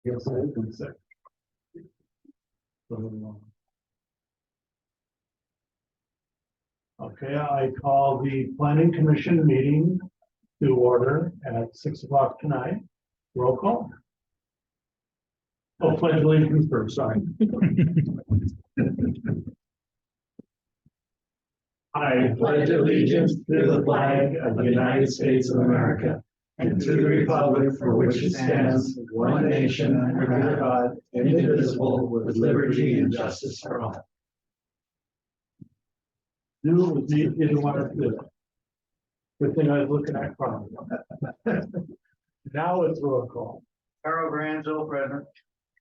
Yes, I can say. Okay, I call the planning commission meeting to order at 6 o'clock tonight. Roll call. Oh, pledge allegiance first, sorry. I pledge allegiance to the flag of the United States of America and to the republic for which it stands, one nation under God, indivisible, with liberty and justice for all. Do either one of them. Good thing I was looking at from. Now it's roll call. Harold Granzo, present.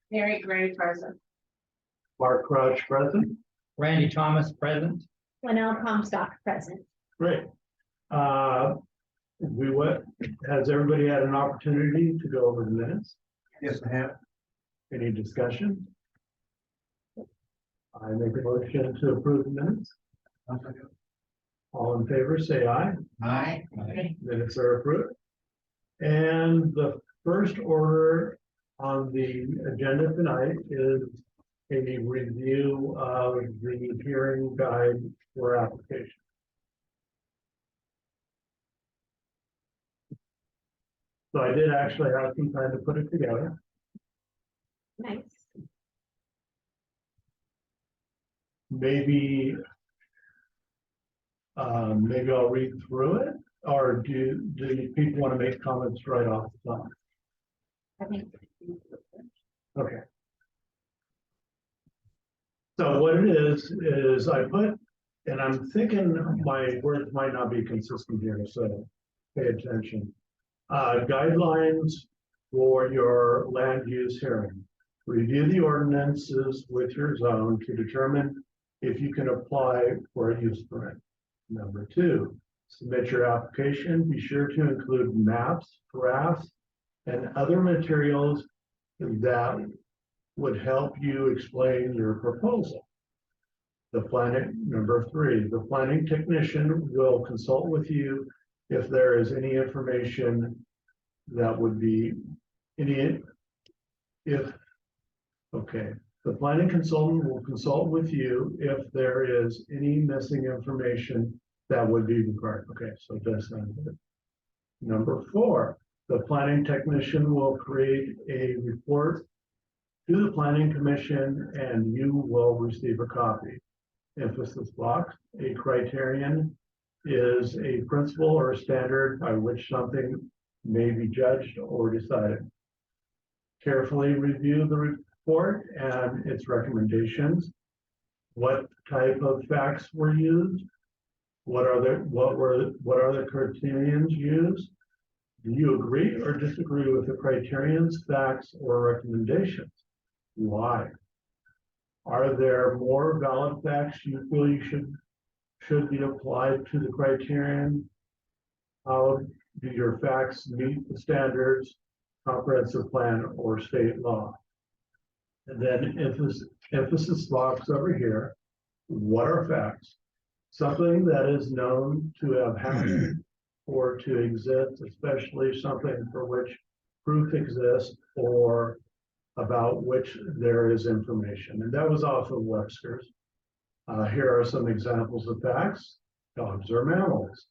Mary Gray, present. Mark Crouch present. Randy Thomas, present. Linnell Comstock, present. Great. Has everybody had an opportunity to go over the minutes? Yes, I have. Any discussion? I make a motion to approve the minutes. All in favor, say aye. Aye. Minutes are approved. And the first order on the agenda tonight is a review of the hearing guide for application. So I did actually have some time to put it together. Nice. Maybe I'll read through it, or do people want to make comments right off the top? I think. Okay. So what it is I put, and I'm thinking my words might not be consistent here, so pay attention. Guidelines for your land use hearing. Review the ordinances with your zone to determine if you can apply for a use permit. Number 2, submit your application. Be sure to include maps, graphs, and other materials that would help you explain your proposal. Number 3, the planning technician will consult with you if there is any information that would be the planning consultant will consult with you if there is any missing information that would be required. Okay, so it does sound good. Number 4, the planning technician will create a report to the planning commission and you will receive a copy. Emphasis box, a criterion is a principle or a standard by which something may be judged or decided. Carefully review the report and its recommendations. What type of facts were used? What are the criterions used? Do you agree or disagree with the criterions, facts, or recommendations? Why? Are there more valid facts you feel you should be applied to the criterion? How do your facts meet the standards, comprehensive plan, or state law? And then emphasis box over here. What are facts? Something that is known to have happened or to exist, especially something for which proof exists or about which there is information. And that was off of Webster's. Here are some examples of facts. Dogs are mammals.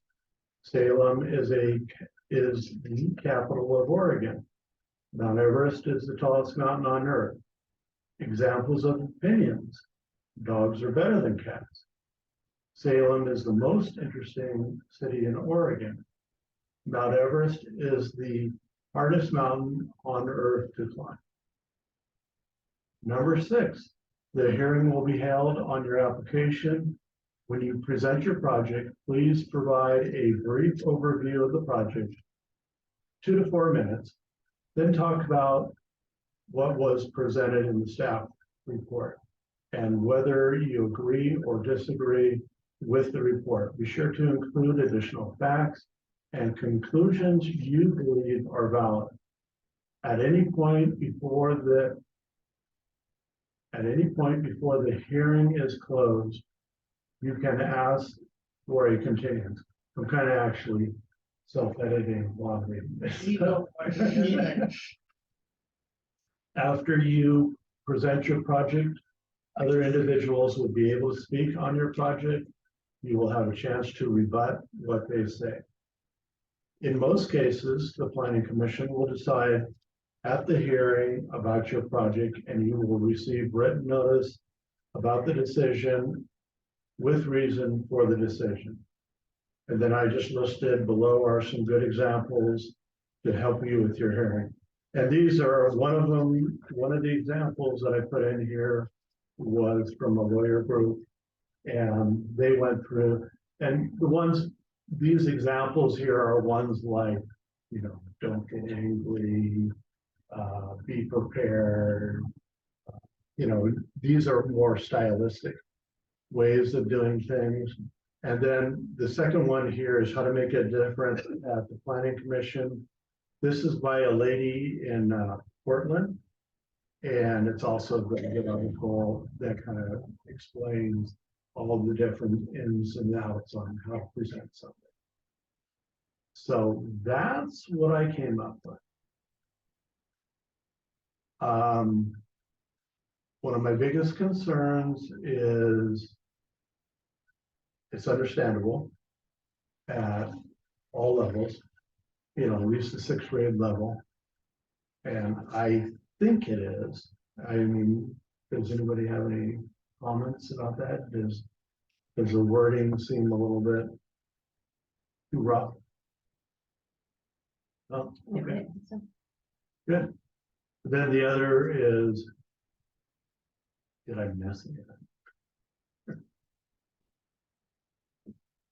Salem is the capital of Oregon. Mount Everest is the tallest mountain on earth. Examples of opinions. Dogs are better than cats. Salem is the most interesting city in Oregon. Mount Everest is the hardest mountain on earth to climb. Number 6, the hearing will be held on your application. When you present your project, please provide a brief overview of the project, 2 to 4 minutes, then talk about what was presented in the staff report and whether you agree or disagree with the report. Be sure to include additional facts and conclusions you believe are valid. At any point before the hearing is closed, you can ask for a continuance. I'm kind of actually self-editing while reading this. After you present your project, other individuals will be able to speak on your project. You will have a chance to rebut what they say. In most cases, the planning commission will decide at the hearing about your project, and you will receive written notice about the decision with reason for the decision. And then I just listed below are some good examples to help you with your hearing. And these are one of them, one of the examples that I put in here was from a lawyer group. And they went through, and these examples here are ones like, don't get angry, be prepared. These are more stylistic ways of doing things. And then the second one here is how to make a difference at the planning commission. This is by a lady in Portland. And it's also a very good article that kind of explains all of the different ins and outs on how to present something. So that's what I came up with. One of my biggest concerns is it's understandable at all levels, at least the sixth grade level. And I think it is. I mean, does anybody have any comments about that? Does the wording seem a little bit too rough? Oh, okay, good. Then the other is, did I miss it?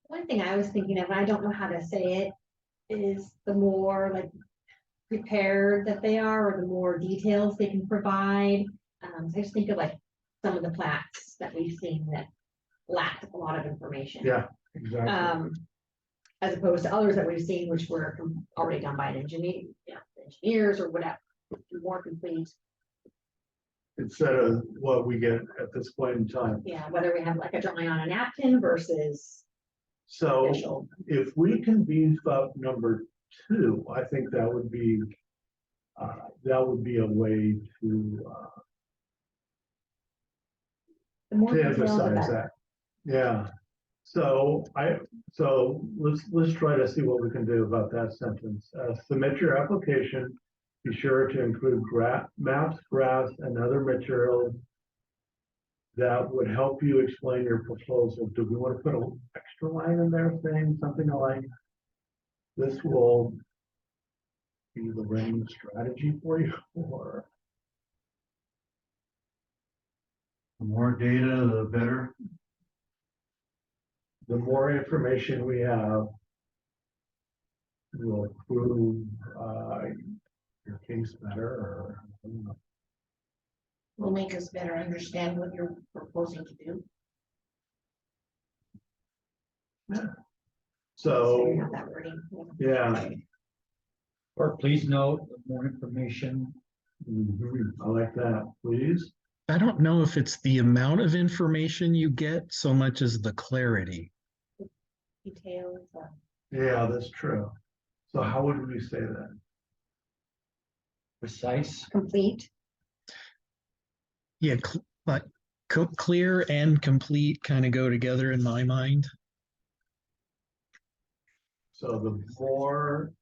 One thing I was thinking of, I don't know how to say it, is the more like prepared that they are, or the more details they can provide. I just think of like some of the plats that we've seen that lack a lot of information. Yeah, exactly. As opposed to others that we've seen, which were already done by an engineers or whatever, more complete. Instead of what we get at this point in time. Yeah, whether we have like a drawing on a napkin versus So official. if we can beef up number 2, I think that would be a way The more to details, the emphasize better. that. Yeah. So let's try to see what we can do about that sentence. Submit your application. Be sure to include maps, graphs, and other materials that would help you explain your proposal. Do we want to put an extra line in there saying something like, this will be the winning strategy for you, or? The more data, the better. The more information we have will prove your case better, or I don't know. Will make us better understand what you're proposing to do. So, Figuring out that wording. yeah, Or please note, more information. I like that, please. I don't know if it's the amount of information you get so much as the clarity. Details. Yeah, that's true. So how would we say that? Precise. Complete. Yeah, but clear and complete kind of go together in my mind. So the more,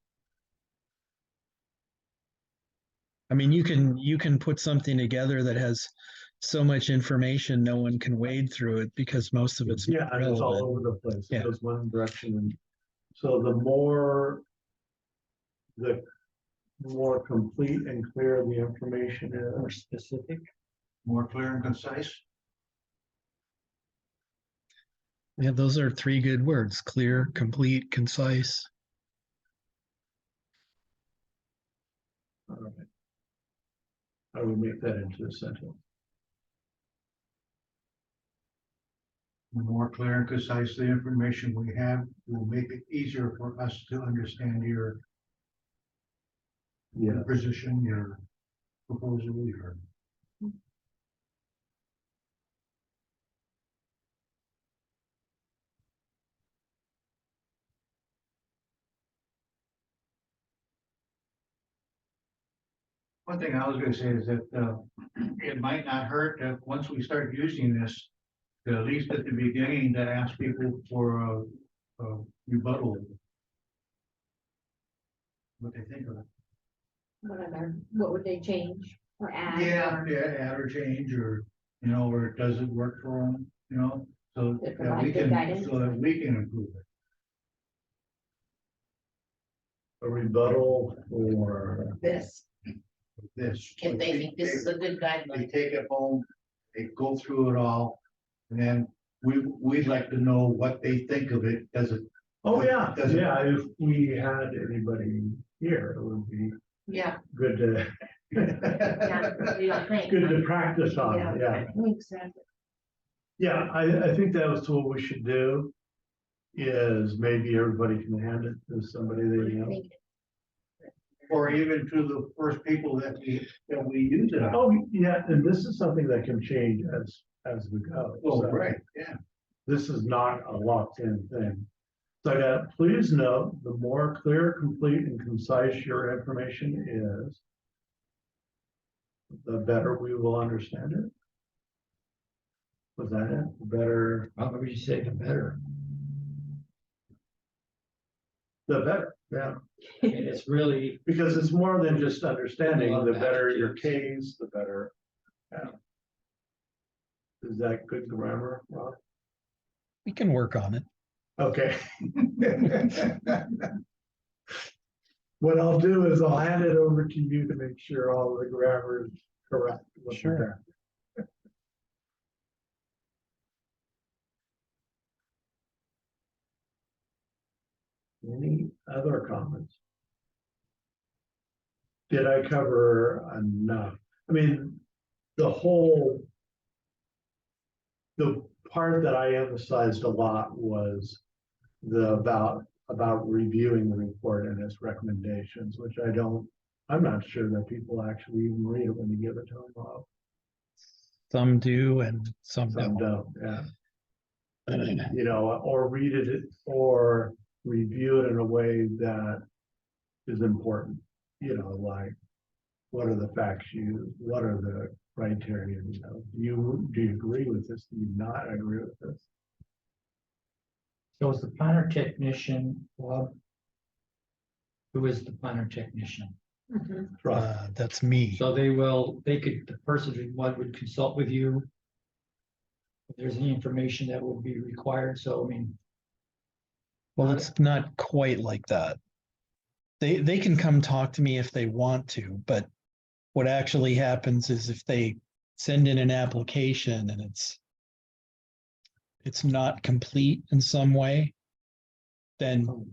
I mean, you can put something together that has so much information, no one can wade through it because most of it's yeah, not and it's all relevant. over the place. It Yeah. goes one direction. And so the more complete and clear the information More is, specific. More clear and concise. Yeah, those are 3 good words: clear, complete, concise. all right. I would make that into a sentence. The more clear and concise the information we have will make it easier for us to understand your Yeah, position, your proposal, your. One thing I was gonna say is that, it might not hurt that once we start using this, to at least at the beginning, to ask people for a rebuttal. What they think of it. What would they change or add? Yeah, or- yeah, add or change, or, or does it work for them, so To that provide we good can, guidance. so that we can improve it. A rebuttal for, This, This. if they think this is a good They guideline. take it home, they go through it all, and then we'd like to know what they think of it, does it? oh, yeah, Does it- yeah, if we had anybody here, it would be Yeah. good to, Yeah, we don't think. good to practice on, it, yeah. Exactly. Yeah, I think that was what we should do, is maybe everybody can hand it to somebody they know. Or even to the first people that we use it on. Oh, yeah, and this is something that can change as we go. Oh, So right, yeah. This is not a locked-in thing. So I got, please note, the more clear, complete, and concise your information is, the better we will understand it. Was that it? Better, How would you say the better? the better, yeah. I mean, it's really, Because it's more than just understanding, A lot the of better your adjectives. case, the better. Yeah. Is that good grammar, Rob? We can work on it. Okay. What I'll do is I'll hand it over to you to make sure all the grammar is correct. Sure. Any other comments? Did I cover enough? I mean, the part that I emphasized a lot was about reviewing the report and its recommendations, which I'm not sure that people actually even read it when you give it to them. Well, Some do and some some don't. don't, yeah. Or read it or review it in a way that is important, like what are the facts used? What are the criteria? Do you agree with this? Do you not agree with this? so is the planner technician, Bob? Who is the planner technician? Mhm. Trust. That's me. So the person would consult with you. If there's any information that would be required, so I mean, Well, it's not quite like that. They can come talk to me if they want to, but what actually happens is if they send in an application and it's not complete in some way, then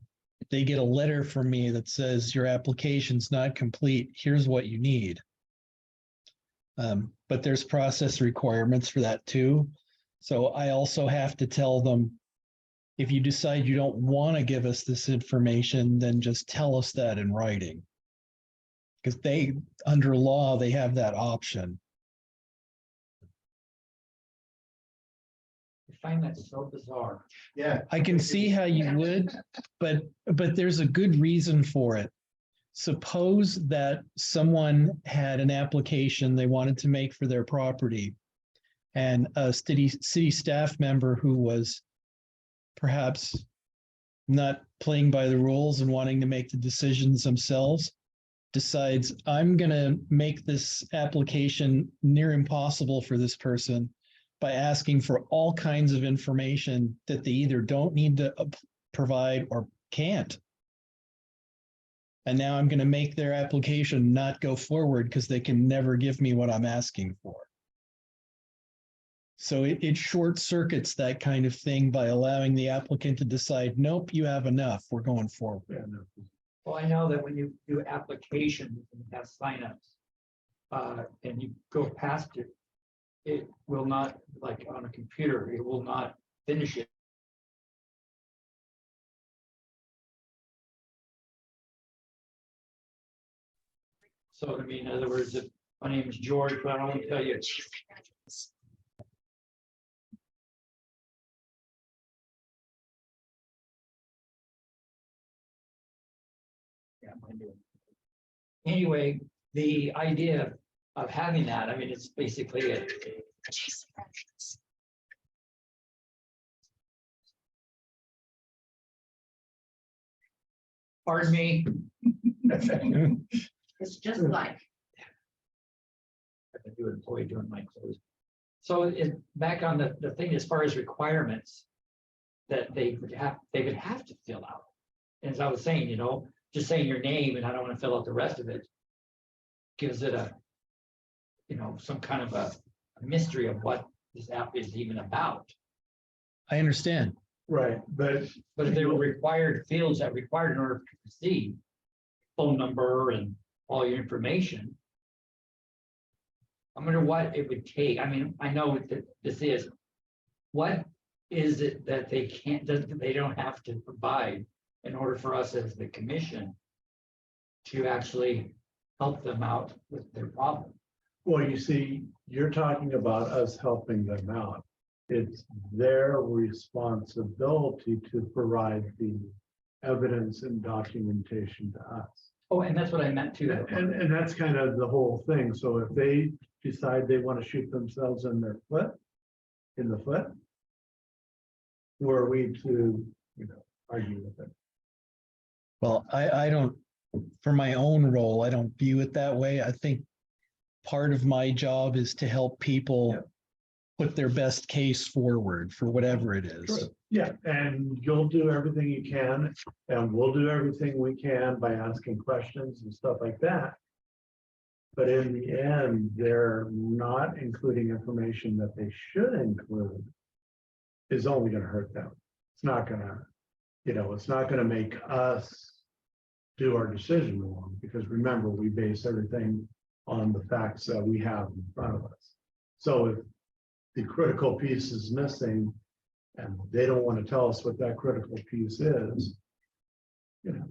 they get a letter from me that says your application's not complete. Here's what you need. But there's process requirements for that too. So I also have to tell them, if you decide you don't want to give us this information, then just tell us that in writing. Because under law, they have that option. I find that so bizarre. Yeah. I can see how you would, but there's a good reason for it. Suppose that someone had an application they wanted to make for their property, and a city staff member who was perhaps not playing by the rules and wanting to make the decisions themselves decides, I'm going to make this application near impossible for this person by asking for all kinds of information that they either don't need to provide or can't. And now I'm going to make their application not go forward because they can never give me what I'm asking for. So it short circuits that kind of thing by allowing the applicant to decide, nope, you have enough, we're going forward. Yeah, no. Well, I know that when you do applications and have signups, and you go past it, it will not, like on a computer, it will not finish it. So, I mean, in other words, if my name is George, but I don't want to tell you. Yeah, mine do. Anyway, the idea of having that, I mean, it's basically a. Pardon me. It's just like, I do employee doing my clothes. So back on the thing as far as requirements that they would have to fill out. And as I was saying, you know, just saying your name and I don't want to fill out the rest of it gives it a, you know, some kind of a mystery of what this app is even about. I understand. Right, but But if they were required fields that required in order to proceed, phone number and all your information. I wonder what it would take. I mean, I know that this is, what is it that they can't, that they don't have to provide in order for us as the commission to actually help them out with their problem? well, you see, you're talking about us helping them out. It's their responsibility to provide the evidence and documentation to us. Oh, and that's what I meant too. And that's kind of the whole thing. So if they decide they want to shoot themselves in the foot, who are we to, you know, argue with it? Well, I don't, for my own role, I don't view it that way. I think part of my job is to help people put their best case forward for whatever it is. Yeah, and you'll do everything you can, and we'll do everything we can by asking questions and stuff like that. But in the end, they're not including information that they should include is only gonna hurt them. It's not gonna, you know, it's not gonna make us do our decision wrong, because remember, we base everything on the facts that we have in front of us. So if the critical piece is missing, and they don't want to tell us what that critical piece is, you know,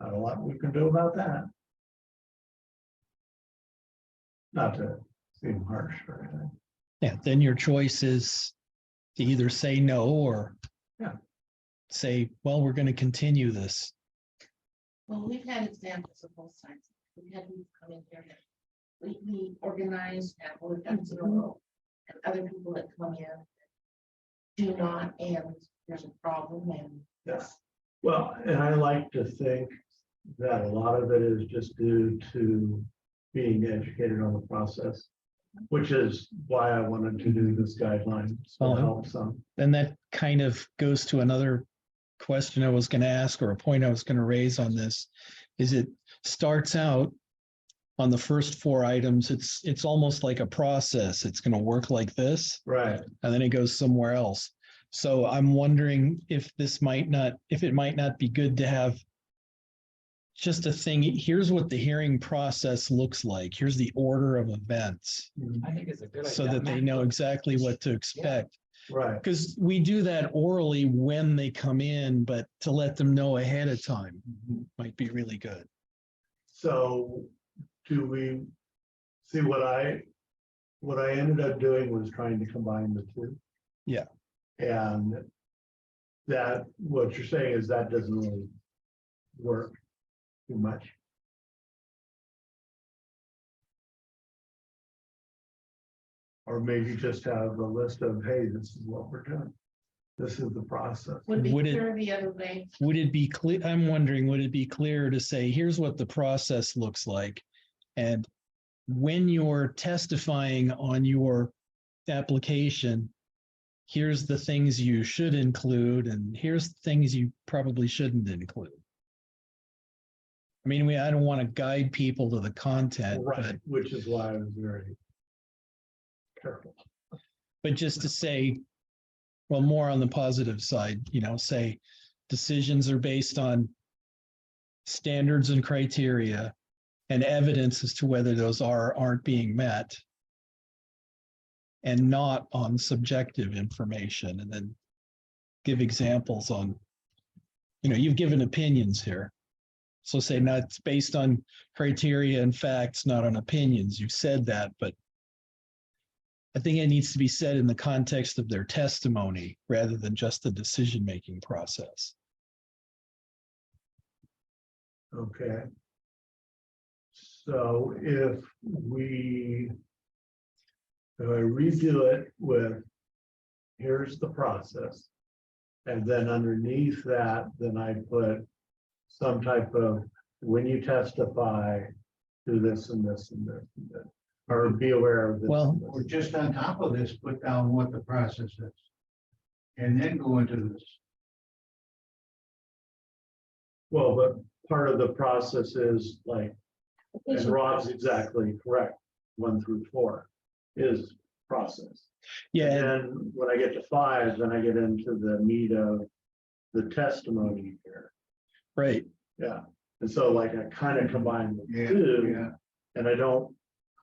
not a lot we can do about that. Not to seem harsh or anything. Yeah, then your choice is to either say no or say, well, we're going to continue this. well, we've had examples of both sides. We had people come in here that we organized and we've done in a row. And other people that come in do not, and there's a problem, and Yes. Well, and I like to think that a lot of it is just due to being educated on the process, which is why I wanted to do this guideline. So it helps some. Then that kind of goes to another question I was going to ask, or a point I was going to raise on this, is it starts out on the first 4 items, it's almost like a process. It's going to work like this, Right. and then it goes somewhere else. So I'm wondering if it might not be good to have just a thing. Here's what the hearing process looks like. Here's the order of events, I think it's a good idea. so that they know exactly what to expect. Right. Because we do that orally when they come in, but to let them know ahead of time might be really good. So do we see what I ended up doing was trying to combine the two. Yeah. And that, what you're saying is that doesn't really work too much. Or maybe just have a list of, hey, this is what we're doing. This is the process. would be Would it- clear the other way. Would it be clear? I'm wondering, would it be clear to say, here's what the process looks like? And when you're testifying on your application, here's the things you should include, and here's things you probably shouldn't include. I mean, I don't want to guide people to the content, Right, which is why I was very careful. but just to say, well, more on the positive side, you know, say decisions are based on standards and criteria and evidence as to whether those aren't being met, and not on subjective information. And then give examples on, you know, you've given opinions here. So say, no, it's based on criteria and facts, not on opinions. You said that, but I think it needs to be said in the context of their testimony rather than just the decision-making process. Okay. So if I redo it with, here's the process. And then underneath that, then I put some type of, when you testify, do this and this and this and this, or be aware of this. Well- and this. Or just on top of this, put down what the process is. And then go into this. Well, but part of the process is like, and Rob's exactly correct, 1 through 4 is process. Yeah, And then when I get to 5, then I get into the meat of the testimony here. right. Yeah, and so like I kind of combine the Yeah, two, yeah. and I don't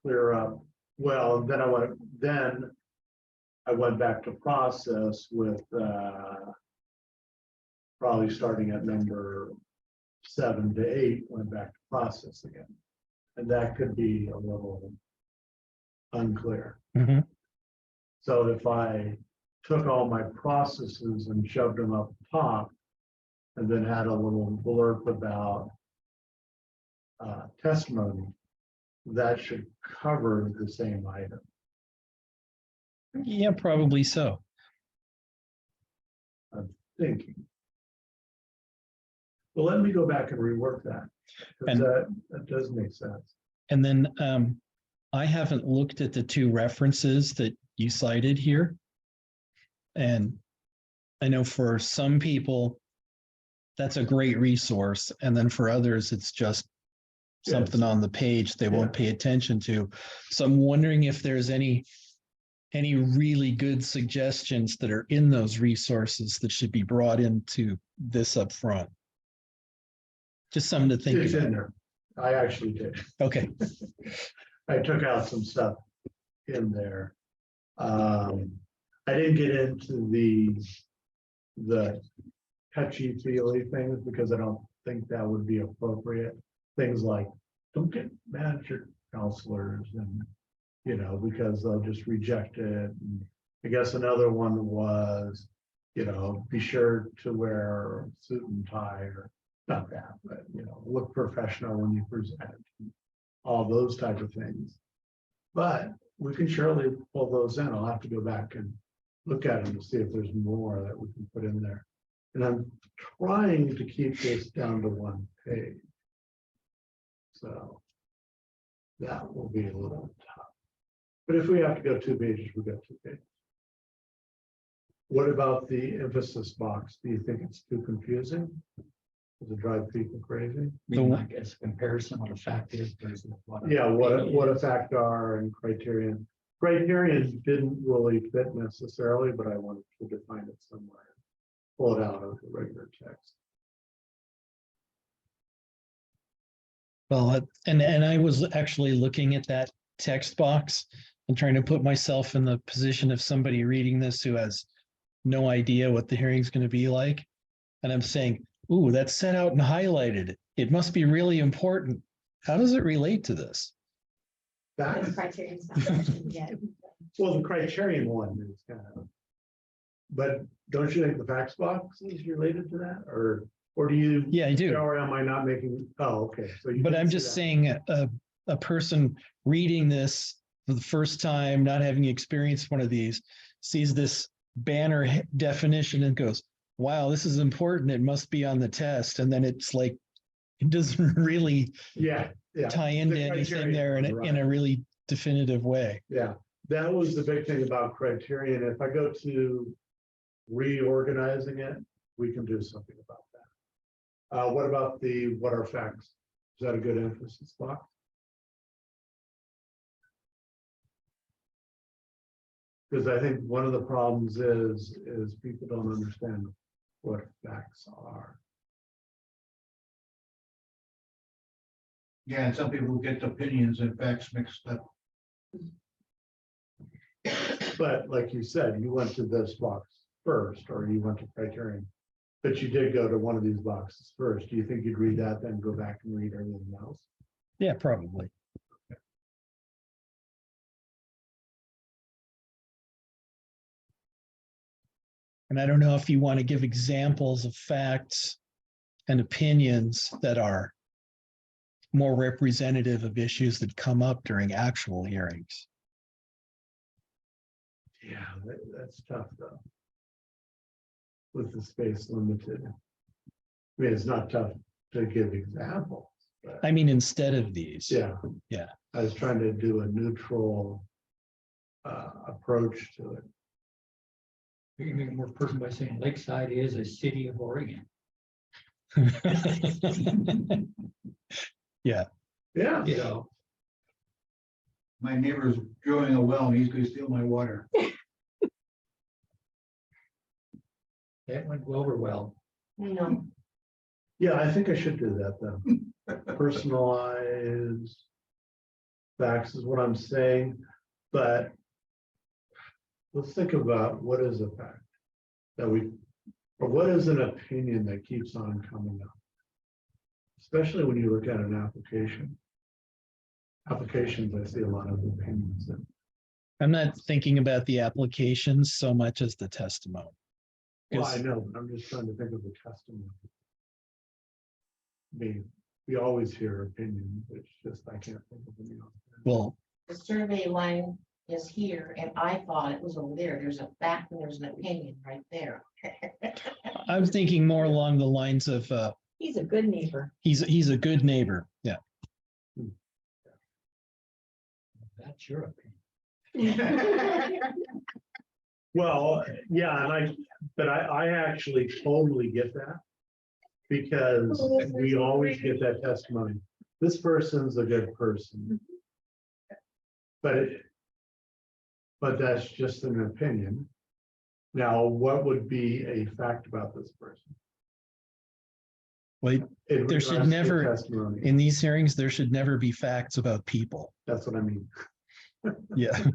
clear up. Well, then I went back to process with probably starting at number 7 to 8, went back to process again. And that could be a little unclear. Mhm. So if I took all my processes and shoved them up top, and then had a little blurb about testimony, that should cover the same item. Yeah, probably so. Thinking. Well, let me go back and rework that, because And- that does make sense. And then I haven't looked at the 2 references that you cited here. And I know for some people, that's a great resource. And then for others, it's just something on the page they won't pay attention to. So I'm wondering if there's any really good suggestions that are in those resources that should be brought into this up front. Just something to think It's in about. there. I actually did. Okay, I took out some stuff in there. I didn't get into the touchy feely things because I don't think that would be appropriate. Things like, don't get mad at your counselors and, because they'll just reject it. And I guess another one was, be sure to wear a suit and tie, or not that, but, look professional when you present. All those type of things. But we can surely pull those in. I'll have to go back and look at them to see if there's more that we can put in there. And I'm trying to keep this down to 1 page. So that will be a little tough. But if we have to go 2 pages, we got 2 pages. What about the emphasis box? Do you think it's too confusing? Does it drive people crazy? I mean, like as a comparison, what a fact is versus what. Yeah, what a fact are and criterion. Criterion didn't really fit necessarily, but I wanted to define it somewhere. Pull it out of the regular text. well, and I was actually looking at that text box and trying to put myself in the position of somebody reading this who has no idea what the hearing's going to be like. And I'm saying, ooh, that's set out and highlighted. It must be really important. How does it relate to this? That, Those criteria stuff mentioned yet. well, the criterion one is kind of. But don't you think the facts box is related to that, or do you? Yeah, I do. Or am I not making, oh, okay. So you But did I'm see just that. saying a person reading this for the first time, not having experienced one of these, sees this banner definition and goes, wow, this is important. It must be on the test. And then it's like, it doesn't really Yeah, yeah. tie into The anything criterion there in one, in a right. really definitive way. Yeah, that was the big thing about criterion. If I go to reorganizing it, we can do something about that. What about what are facts? Is that a good emphasis box? Because I think one of the problems is people don't understand what facts are. Yeah, and some people get opinions and facts mixed up. But like you said, you went to this box first, or you went to criterion. But you did go to one of these boxes first. Do you think you'd read that, then go back and read everything else? Yeah, probably. And I don't know if you want to give examples of facts and opinions that are more representative of issues that come up during actual hearings. Yeah, that's tough though. With the space limited. I mean, it's not tough to give examples. But I mean, instead of these. yeah. Yeah. I was trying to do a neutral approach to it. You can make it more personal by saying Lakeside is a city of Oregon. Yeah. You know, My neighbor's drilling a well and he's gonna steal my water. that went over well. You know, Yeah, I think I should do that then. Personalized facts is what I'm saying, but let's think about what is a fact that or what is an opinion that keeps on coming up? Especially when you look at an application. Applications, I see a lot of opinions. I'm not thinking about the applications so much as the testimony. Well, I know, but I'm just trying to think of the testimony. I mean, we always hear opinions, it's just, I can't think of any. Well, the survey line is here and I thought it was over there. There's a fact and there's an opinion right there. I'm thinking more along the lines of, He's a good neighbor. he's a good neighbor. Yeah. That's your opinion. Well, yeah, but I actually totally get that. Because we always get that testimony. This person's a good person. But that's just an opinion. Now, what would be a fact about this person? Like, In there should regards to never- testimony. in these hearings, there should never be facts about people. That's what I mean. Yeah.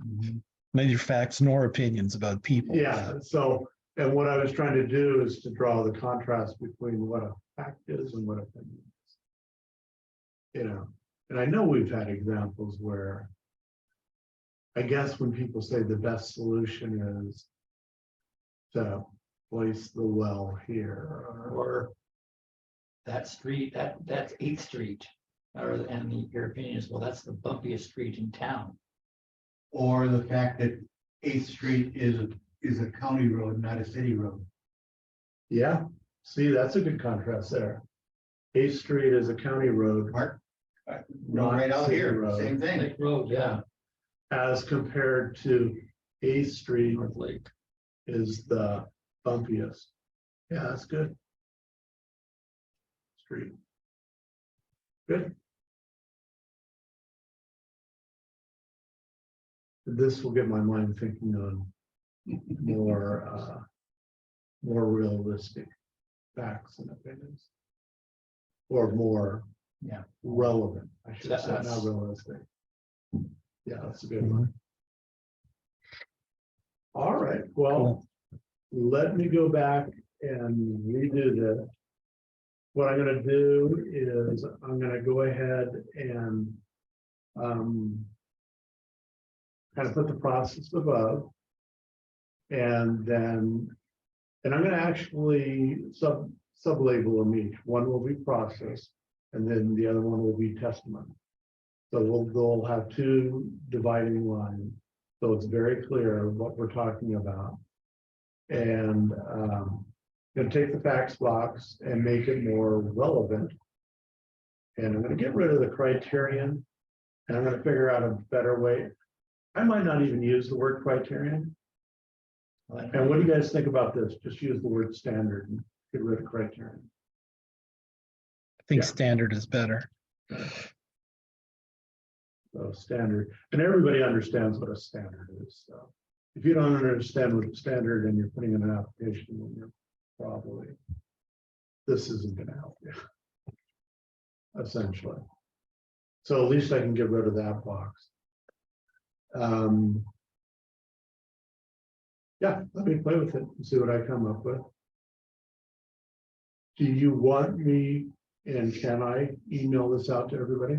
Neither facts nor opinions about people. Yeah, so, and what I was trying to do is to draw the contrast between what a fact is and what opinion is. You know, and I know we've had examples where I guess when people say the best solution is to place the well here, Or that street, that's 8th Street. And your opinion is, well, that's the bumpiest street in town. Or the fact that 8th Street is a county road, not a city road. yeah, see, that's a good contrast there. 8th Street is a county road, Mark, not right out city here, road, same thing. Lake Road, yeah, as compared to 8th Street North Lake. is the bumpiest. Yeah, that's good. Street. Good. This will get my mind thinking on more realistic facts and opinions. Or more Yeah. relevant, I should say, not That's- realistic. Yeah, that's a good one. All right, well, let me go back and redo this. What I'm gonna do is I'm gonna go ahead and kind of put the process above. And then, and I'm gonna actually sub-label them each. One will be process, and then the other one will be testimony. So they'll have two dividing lines. So it's very clear what we're talking about. And gonna take the facts box and make it more relevant. And I'm gonna get rid of the criterion. And I'm gonna figure out a better way. I might not even use the word criterion. And what do you guys think about this? Just use the word standard and get rid of criterion. I think Yeah. standard is better. So standard, and everybody understands what a standard is. So if you don't understand what a standard and you're putting in an application, then you're probably, this isn't gonna help you. Essentially. So at least I can get rid of that box. Yeah, let me play with it and see what I come up with. Do you want me, and can I email this out to everybody?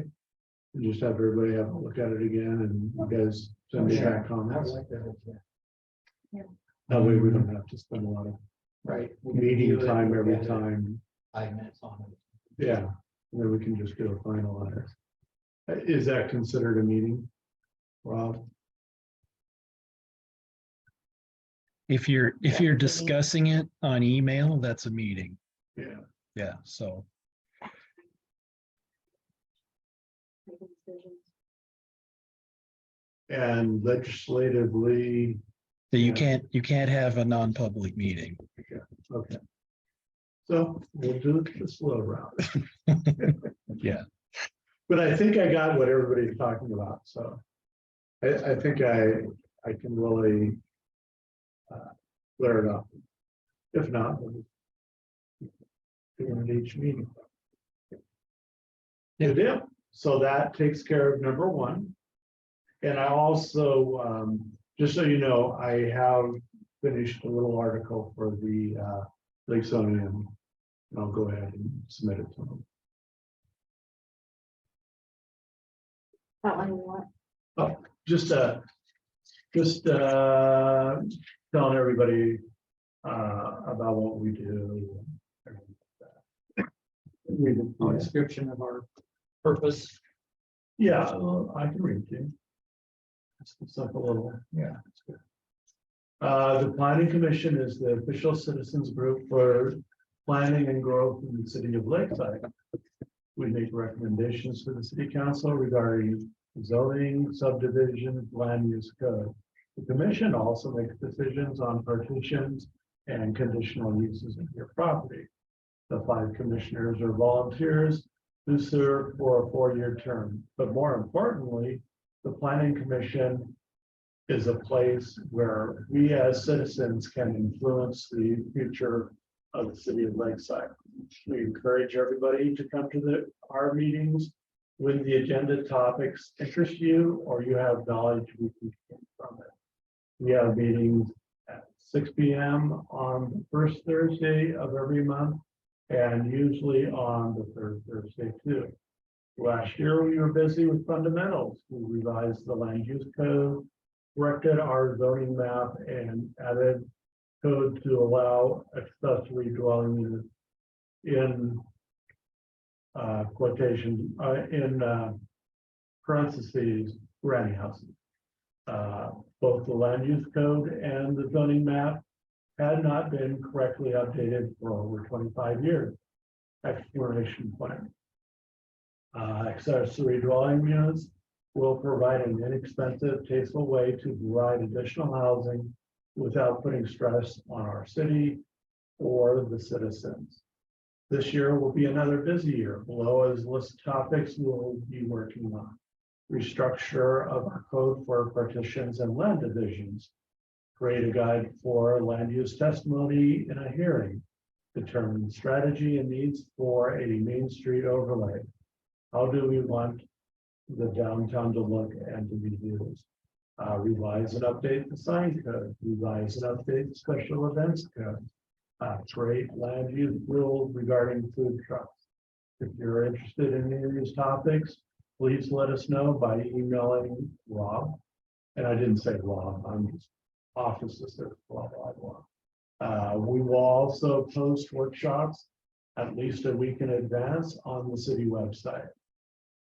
And just have everybody have a look at it again and you guys send me back I comments. would like that, yeah. That way we don't have to spend a lot of Right. meeting time every time. 5 minutes on it. Yeah, And then we can just do a finalize. Is that considered a meeting? Rob? If you're discussing it on email, that's a meeting. Yeah. Yeah, so Making decisions. And legislatively, you Yeah. you can't have a non-public meeting. okay. So we'll do the slow route. Yeah. But I think I got what everybody's talking about, so. I think I can really. Clear it up. If not, we'll just do it in each meeting. Good deal. So that takes care of number one. And I also, just so you know, I have finished a little article for the Lakeside, and I'll go ahead and submit it to them. Outlining what? Just telling everybody about what we do. Read it. A description of our purpose. Yeah, well, I can read it to you. It's like a little, yeah, it's good. The planning commission is the official citizens group for planning and growth in the city of Lakeside. We make recommendations to the city council regarding zoning, subdivision, land use code. The commission also makes decisions on partitions and conditional uses of your property. The 5 commissioners are volunteers who serve for a 4-year term, but more importantly, the planning commission is a place where we as citizens can influence the future of the city of Lakeside. We encourage everybody to come to our meetings when the agenda topics interest you or you have knowledge we can gain from it. We have meetings at 6 p.m. on the first Thursday of every month and usually on the third Thursday too. Last year, we were busy with fundamentals. We revised the land use code, corrected our zoning map, and added code to allow accessory dwelling units in quotation, in parentheses, granny houses. Both the land use code and the zoning map had not been correctly updated for over 25 years. Exploration plan. Accessory dwelling units will provide an inexpensive, tasteful way to provide additional housing without putting stress on our city or the citizens. This year will be another busy year. Below is list of topics we'll be working on. Restructure of our code for partitions and land divisions. Create a guide for land use testimony in a hearing. Determine strategy and needs for a Main Street overlay. How do we want the downtown to look and to be used? Revise and update the sign code, revise and update the special events code. Create land use rules regarding food trucks. If you're interested in any of these topics, please let us know by emailing Rob. And I didn't say Rob, I'm just office assistant, blah, blah, blah. We will also post workshops at least a week in advance on the city website.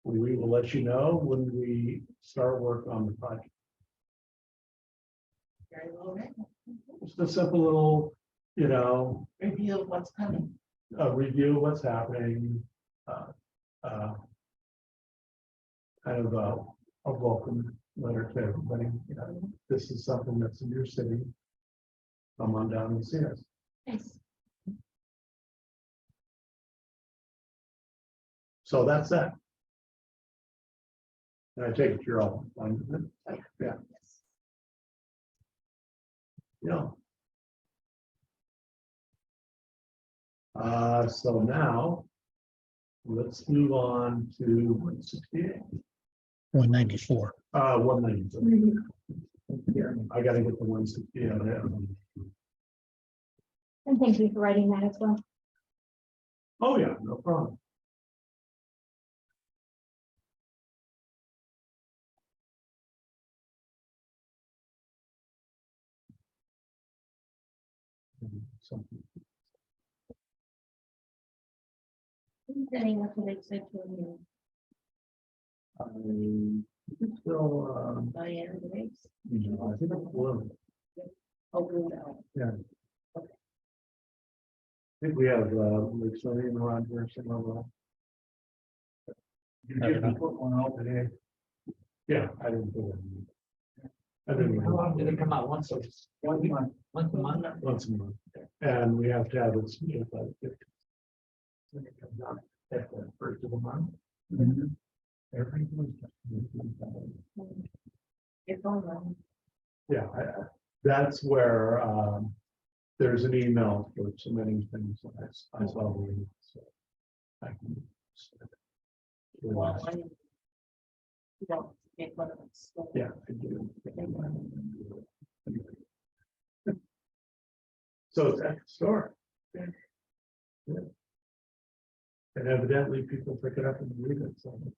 We will let you know when we start work on the project. Very well written. Just a simple little, Review of what's coming. a review of what's happening. Kind of a welcome letter to everybody. This is something that's in your city. Come on down and see us. Nice. So that's that. And I take it you're all fine with it? Yeah. Yeah. So now let's move on to 168. 194. 192. I gotta get the 168 out of there. And thank you for writing that as well. Oh, yeah, no problem. Something. Setting up the Lakeside to Still, Diana the race. I think it's blue. Oh, no. I think we have, Lakeside around here somewhere. You just put one out today. Yeah, I didn't put it in. I didn't. How long did it come out? Once a month? Once a month? Once a month, and we have to have it. Submitted by the 15th. When it comes out at the first of the month. It's all wrong. Yeah, that's where, there's an email for submitting things. I saw the email, so. I can. Well, I mean, you don't get one of them. So Yeah, I do. So it's at the store. Yeah. And evidently people pick it up and read it, so. it's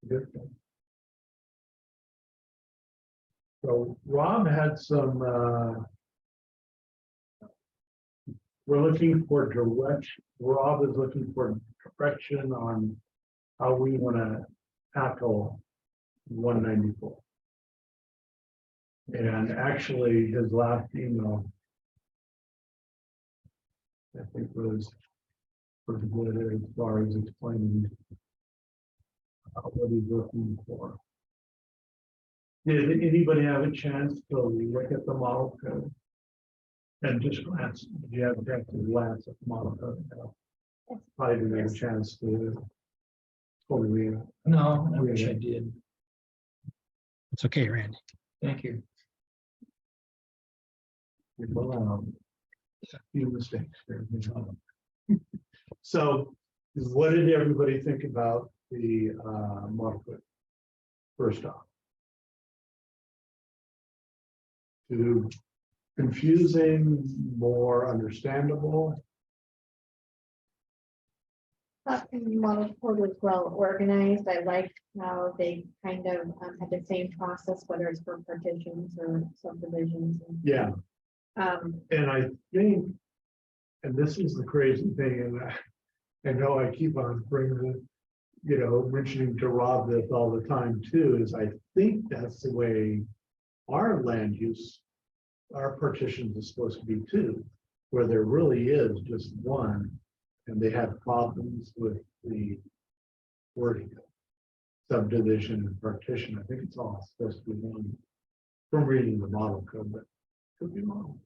a good thing. So Rob had some, we're looking for direction. Rob is looking for direction on how we want to tackle 194. And actually, his last email, I think, was pretty good as far as explaining what he's looking for. Did anybody have a chance to look at the model code? And just glance, did you have a chance to glance at the model code? Probably didn't have a chance to fully read it. No, I wish I did. It's okay, Randy. Thank you. We've allowed a few mistakes here. So what did everybody think about the model code? First off. Too confusing, more understandable. Thought the model code was well organized. I liked how they kind of had the same process, whether it's for partitions or subdivisions. Yeah, Um, and I think, and this is the crazy thing, and I know I keep on bringing it, mentioning to Rob this all the time too, is I think that's the way our land use, our partitions is supposed to be too, where there really is just one, and they have problems with the wording. Subdivision and partition, I think it's all supposed to be one from reading the model code, but could be wrong.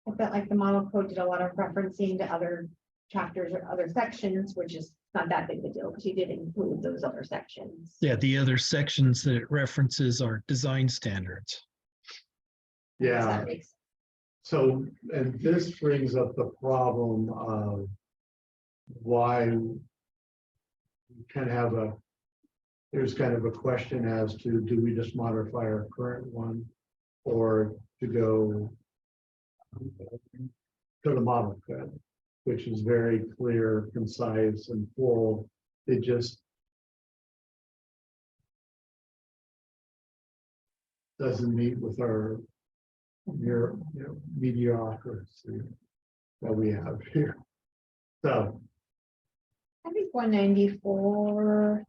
I felt like the model code did a lot of referencing to other chapters or other sections, which is not that big of a deal, because you did include those other sections. Yeah, the other sections that it references are design standards. Does Yeah. that make sense? So, and this brings up the problem of why we can have there's kind of a question as to, do we just modify our current one or to go to the model code, which is very clear, concise, and full. It just doesn't meet with our mediocrity that we have here. So, I think 194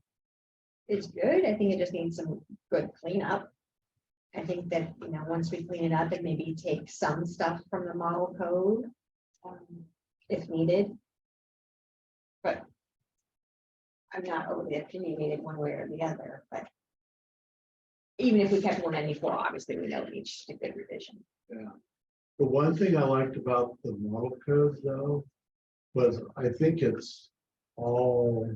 is good. I think it just needs some good cleanup. I think that, once we clean it up and maybe take some stuff from the model code, if needed. But I'm not overly opinionated one way or the other, but even if we kept 194, obviously we know it needs a good revision. yeah. The one thing I liked about the model code though, was I think it's all,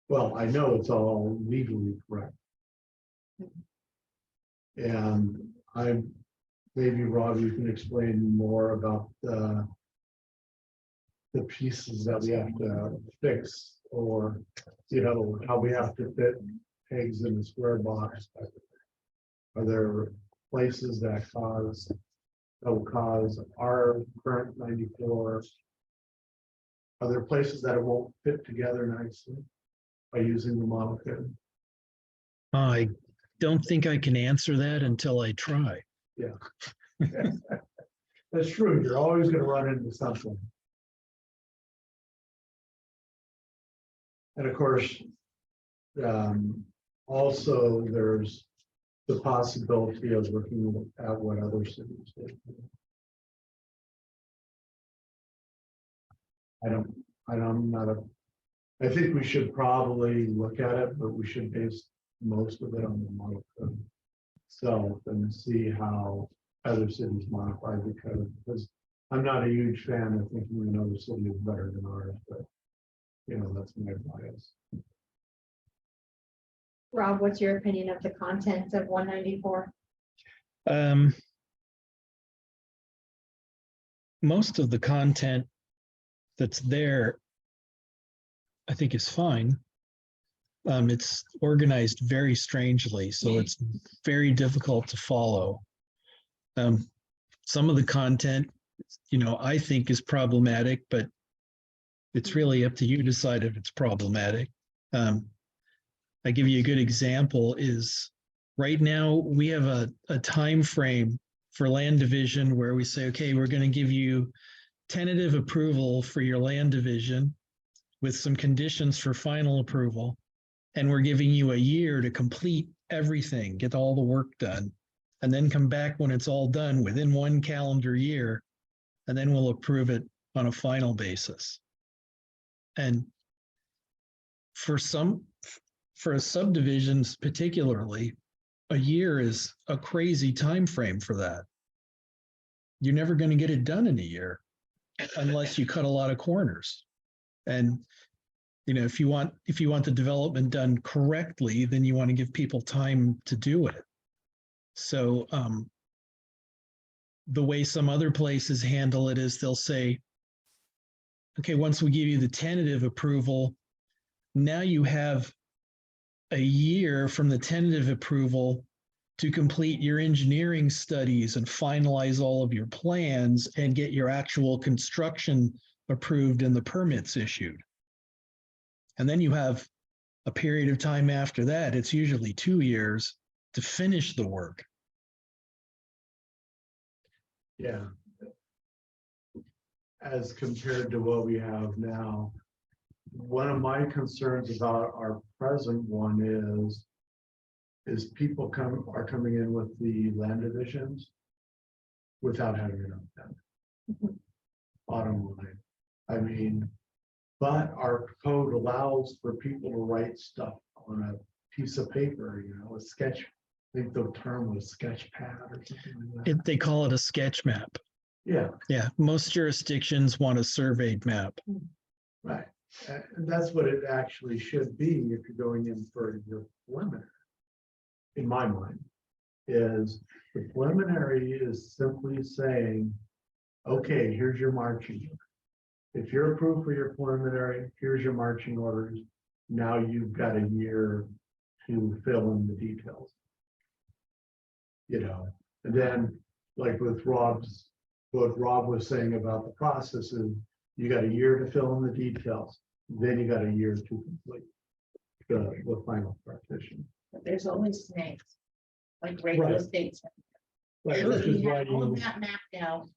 well, I know it's all legally correct. And maybe Rob, you can explain more about the pieces that we have to fix, or, how we have to fit eggs in a square box. Are there places that will cause our current 94? Are there places that it won't fit together nicely by using the model code? I don't think I can answer that until I try. Yeah. That's true, you're always gonna run into something. And of course, also there's the possibility of looking at what other cities did. I'm not a, I think we should probably look at it, but we should base most of it on the model code itself and see how other cities modify the code, because I'm not a huge fan of thinking another city is better than ours, but you know, that's my bias. Rob, what's your opinion of the contents of 194? Most of the content that's there, I think, is fine. It's organized very strangely, so it's very difficult to follow. Some of the content, you know, I think is problematic, but it's really up to you to decide if it's problematic. I give you a good example is right now we have a time frame for land division where we say, okay, we're going to give you tentative approval for your land division with some conditions for final approval. And we're giving you a year to complete everything, get all the work done, and then come back when it's all done within 1 calendar year, and then we'll approve it on a final basis. And for subdivisions particularly, a year is a crazy time frame for that. You're never going to get it done in a year unless you cut a lot of corners. And you know, if you want the development done correctly, then you want to give people time to do it. So the way some other places handle it is they'll say, okay, once we give you the tentative approval, now you have a year from the tentative approval to complete your engineering studies and finalize all of your plans and get your actual construction approved and the permits issued. And then you have a period of time after that, it's usually 2 years to finish the work. Yeah. As compared to what we have now, one of my concerns about our present one is people are coming in with the land divisions without having it done. Bottom line, I mean, but our code allows for people to write stuff on a piece of paper, you know, a sketch. I think the term was sketch pad or something like that. They call it a sketch map. Yeah, Yeah, most jurisdictions want a surveyed map. right. And that's what it actually should be if you're going in for your preliminary. In my mind, is the preliminary is simply saying, okay, here's your marching orders. If you're approved for your preliminary, here's your marching orders. Now you've got a year to fill in the details. You know, and then like with what Rob was saying about the processes, you got a year to fill in the details. Then you got a year to complete the final partition. But there's always snags, like regular Right. estates. Right, Because which is we why had all you, that mapped out,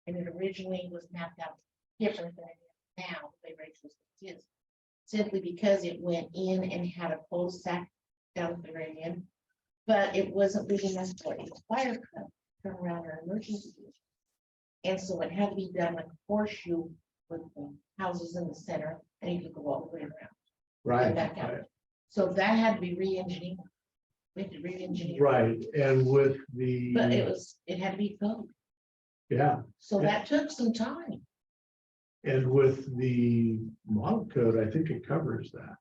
and it originally was mapped out different than it is now, the way Rachel's is. Simply because it went in and had a cul-de-sac down at the very end, but it wasn't big enough for a fire truck to turn around or emergency. And so it had to be done like a horseshoe with the houses in the center, and you could go all the way around. right, back out. right, So that had to be re-engineered. We had to re-engineer. right, and with the, But it had to be code. yeah, So that took some time. and with the model code, I think it covers that.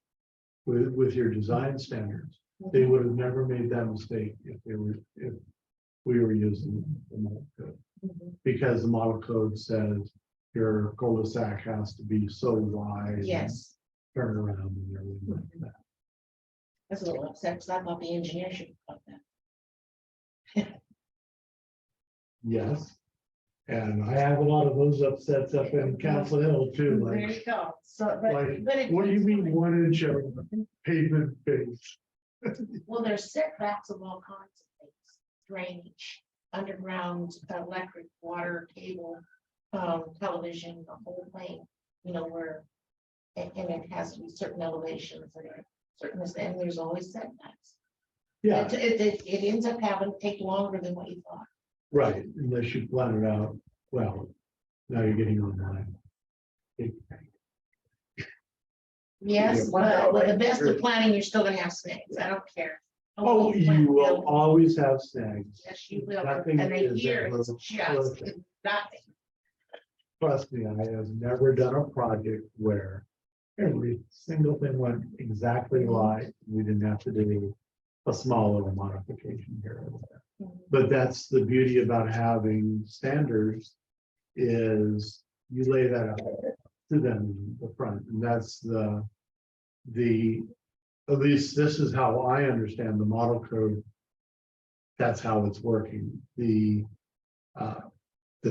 With your design standards, they would have never made that mistake if we were using the model code. Mhm. Because the model code says your cul-de-sac has to be so wide. and Yes, Turn around and everything like that. that's a little upset, because I thought the engineer should have caught that. Yes. And I have a lot of those upsets up in Castle Hill too, There like, you go. So, like, but it. what do you mean 1 inch of pavement base? Well, there's setbacks of all kinds of things, drainage, underground electric, water, cable, television, the whole thing, you know, where, and it has to be certain elevations and certain, and there's always setbacks. Yeah, It ends up having to take longer than what you thought. right, unless you plan it out, well, now you're getting online. Yes, but with the best of planning, you're still gonna have snags. I don't care. Oh, You plan you will buildings. always have snags. Yes, you will. Nothing And a is year ever is just perfect. nothing. Trust me, I have never done a project where every single thing went exactly right. We didn't have to do a small little modification here or there. But that's the beauty about having standards is you lay that out to them in the front, and that's at least this is how I understand the model code. That's how it's working. The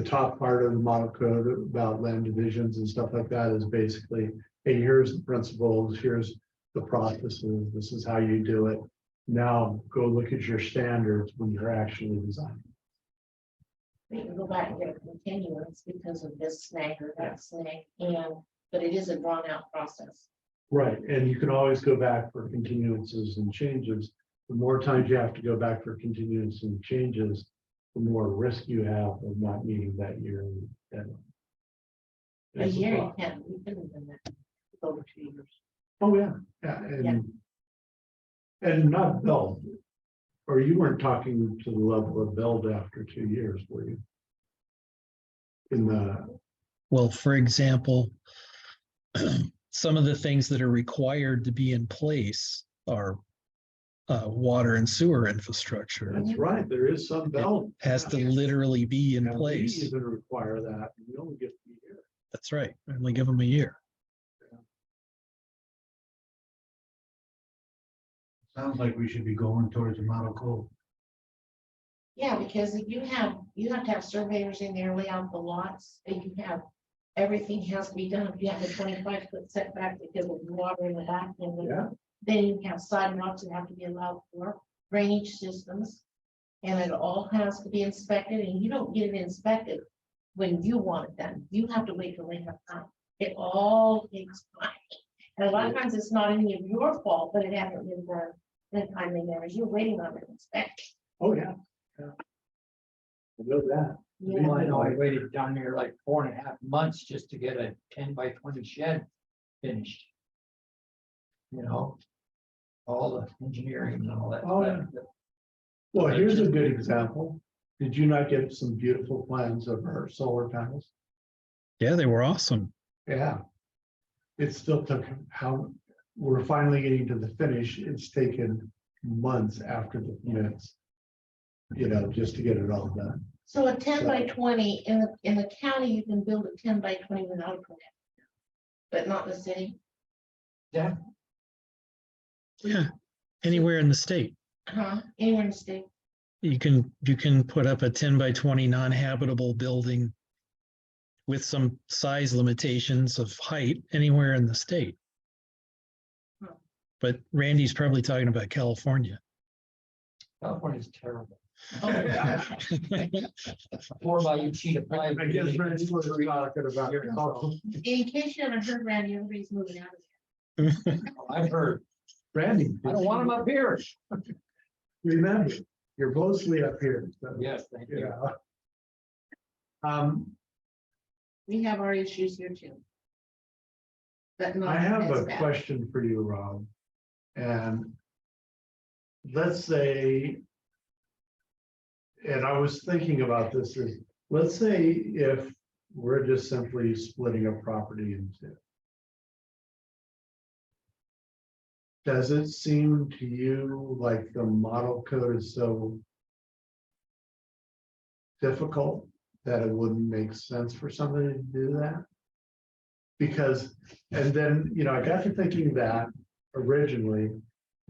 top part of the model code about land divisions and stuff like that is basically, hey, here's the principles, here's the processes, this is how you do it. Now go look at your standards when you're actually designing. You can go back and get a continuance because of this snag or that snag, but it is a drawn out process. Right, and you can always go back for continuances and changes. The more times you have to go back for continuances and changes, the more risk you have of not meeting that year deadline. A year you can't, we couldn't have done that over 2 years. Oh, yeah, and not build. Or you weren't talking to the level of build after 2 years, were you? Well, for example, some of the things that are required to be in place are water and sewer infrastructure. That's right, there is some build. Has to literally be in And we place. even require that, and we only get a year. That's right. Only give them a year. Sounds like we should be going towards a model code. Yeah, because you have to have surveyors in there, lay out the lots, and you have, everything has to be done. You have a 25-foot setback because of water in the back, and Yeah. then you have sidewalks that have to be allowed for, drainage systems. And it all has to be inspected, and you don't get it inspected when you want it done. You have to wait till they have time. It all takes time. And a lot of times it's not any of your fault, but it hasn't been done in a timely manner. You're waiting on an inspection. Oh, yeah. I know that. Yeah. Well, I know I waited down there like 4.5 months just to get a 10 by 20 shed finished. You know, all the engineering and all that. Oh, yeah. Well, here's a good example. Did you not get some beautiful plans of our solar panels? Yeah, they were awesome. Yeah. It still took how, we're finally getting to the finish. It's taken months after the permits. You know, just to get it all done. So a 10 by 20 in the county, you can build a 10 by 20 without a permit. But not in the city. Yeah, Yeah. Anywhere in the state. Anywhere in the state. You can put up a 10 by 20 non-habitable building with some size limitations of height anywhere in the state. But Randy's probably talking about California. California's terrible. Oh, my gosh. 4 by each sheet of pipe. I guess Randy was talking about. In case you haven't heard, Randy, everybody's moving out of there. I've heard. Randy. I don't want them up here. Remember, you're mostly up here. So, Yes, thank you. yeah. We have our issues here too. But not I have as a bad. question for you, Rob. And let's say, and I was thinking about this, is let's say if we're just simply splitting a property into. Does it seem to you like the model code is so difficult that it wouldn't make sense for somebody to do that? Because, and then, you know, I got to thinking that originally,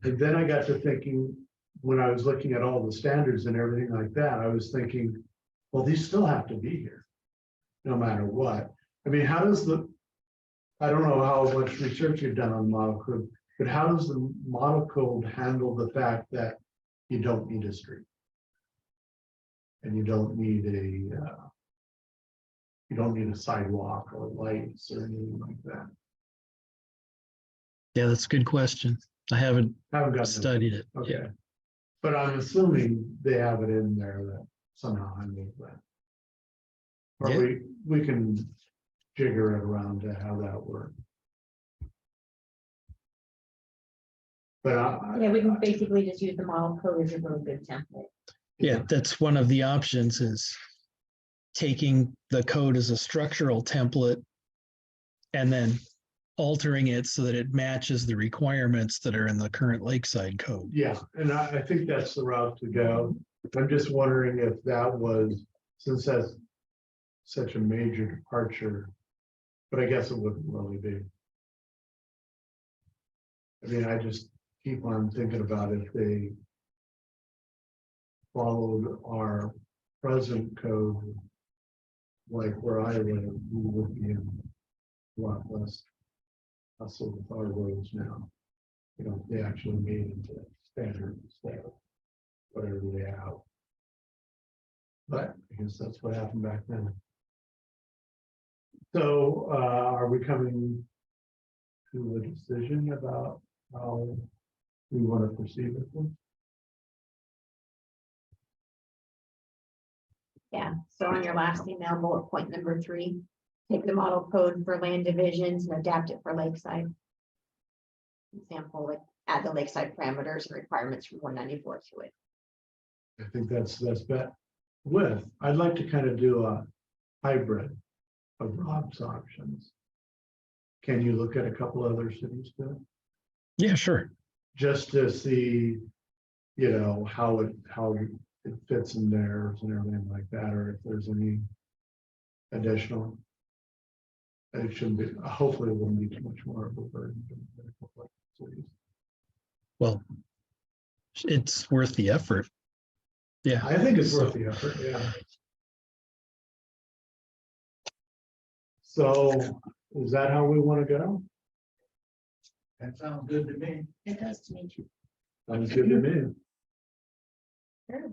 and then I got to thinking, when I was looking at all the standards and everything like that, I was thinking, well, these still have to be here, no matter what. I mean, how does I don't know how much research you've done on model code, but how does the model code handle the fact that you don't need a street? And you don't need a sidewalk or lights or anything like that. Yeah, that's a good question. I haven't Haven't got. studied it. Okay. Yeah. But I'm assuming they have it in there that somehow I made that. Or Yeah. we can jigger it around to how that works. But Yeah, we can basically just use the model code as a really good template. Yeah, that's one of the options is taking the code as a structural template and then altering it so that it matches the requirements that are in the current Lakeside code. Yeah, and I think that's the route to go. I'm just wondering if that was, since that's such a major departure, but I guess it wouldn't really be. I mean, I just keep on thinking about if they followed our present code, like where I live, we would be in a lot less hustle with our roads now. You know, they actually made it to standards, whatever they have. But I guess that's what happened back then. So are we coming to a decision about how we want to proceed with this? Yeah, so on your last email, bullet point number 3, take the model code for land divisions and adapt it for Lakeside. Example, like add the Lakeside parameters and requirements from 194 to it. I think that's bet with. I'd like to kind of do a hybrid of Rob's options. Can you look at a couple other cities too? Yeah, sure. Just to see, you know, how it fits in theirs and everything like that, or if there's any additional. It shouldn't be, hopefully it wouldn't be too much more of a burden. Well, it's worth the effort. Yeah. I think it's worth the effort, yeah. So is that how we want to go? That sounds good to me. It does to me too. Sounds good to me. Sure.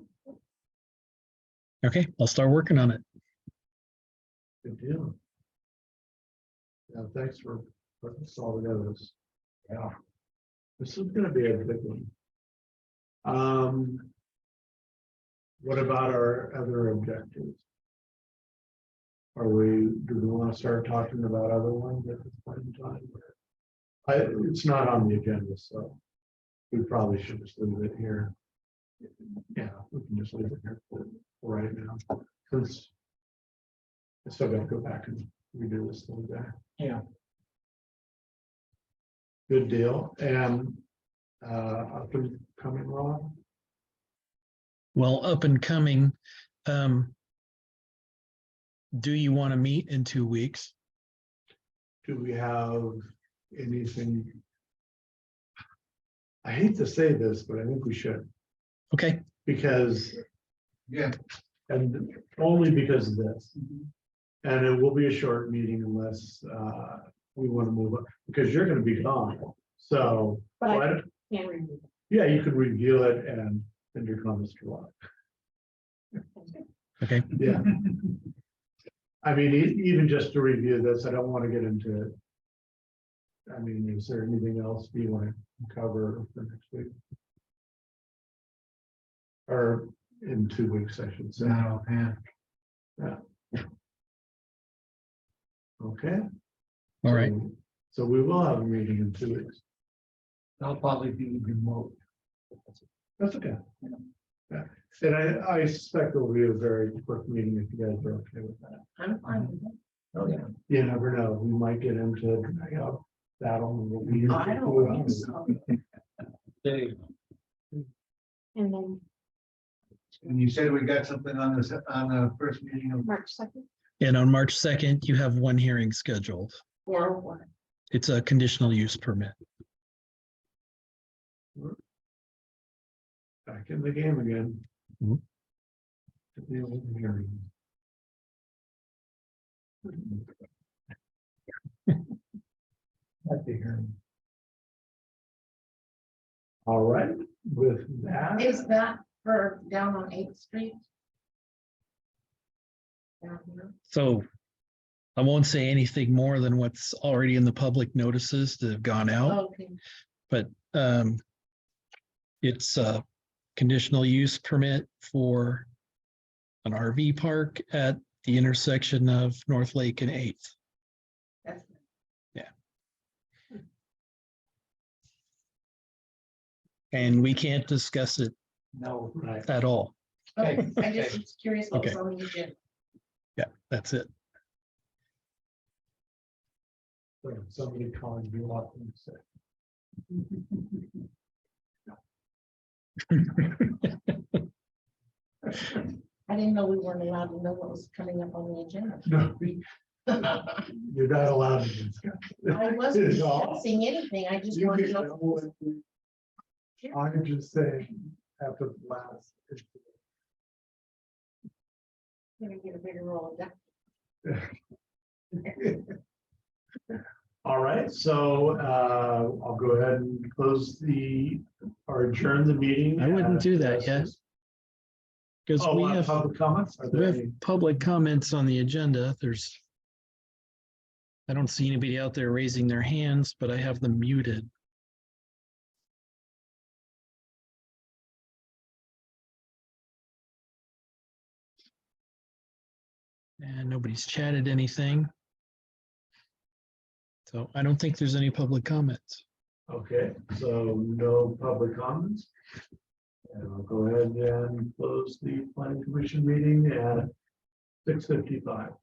Okay, I'll start working on it. Good deal. Yeah, thanks for putting this all together. Yeah. This is gonna be a big one. What about our other objectives? Do we want to start talking about other ones at this point in time? It's not on the agenda, so we probably should just leave it here. Yeah, we can just leave it here for right now, because I still gotta go back and redo this whole day. Yeah. Good deal. And up and coming, Rob? Well, up and coming, do you want to meet in 2 weeks? Do we have anything? I hate to say this, but I think we should, Okay, because, Yeah. and only because of this. And it will be a short meeting unless we want to move up, because you're gonna be gone. So, But I why don't- can remove it. yeah, you could review it and send your comments to Rob. okay. Yeah. I mean, even just to review this, I don't want to get into it. I mean, is there anything else you want to cover for next week? Or in 2 weeks, I should say. No, yeah. Yeah. Okay. All right. So we will have a meeting in 2 weeks. I'll probably be remote. That's okay. Yeah, and I suspect it will be a very quick meeting if you guys are okay with that. I'm fine with it. Oh, yeah. You never know, we might get into a drag out battle. And we'll be. I don't think so. And then And you said we got something on this, on the first meeting of, March 2nd. And on March 2nd, you have one hearing scheduled. Or what? It's a conditional use permit. Back in the game again. Mhm. The old hearing. At the hearing. All right, with that. Is that for down on 8th Street? So I won't say anything more than what's already in the public notices that have gone out, Okay, but it's a conditional use permit for an RV park at the intersection of North Lake and 8th. that's. And we can't discuss it No, right. at all. Okay, I Okay. just was curious what was on the agenda. Yeah, that's it. Somebody calling you up and say. I didn't know we weren't allowed to know what was coming up on the agenda. No, you're not allowed to discuss. I wasn't It's all- discussing anything, I just You wanted can to know know. what we- I'm just saying, after the last. Gonna get a bigger roll of that. All right, so I'll go ahead and close or adjourn the meeting. I wouldn't do that at- yet. Because Oh, we on have, public comments? Are we there have any? public comments on the agenda. I don't see anybody out there raising their hands, but I have them muted. And nobody's chatted anything. So I don't think there's any public comments. Okay, so no public comments. And I'll go ahead and close the planning commission meeting at 6:55.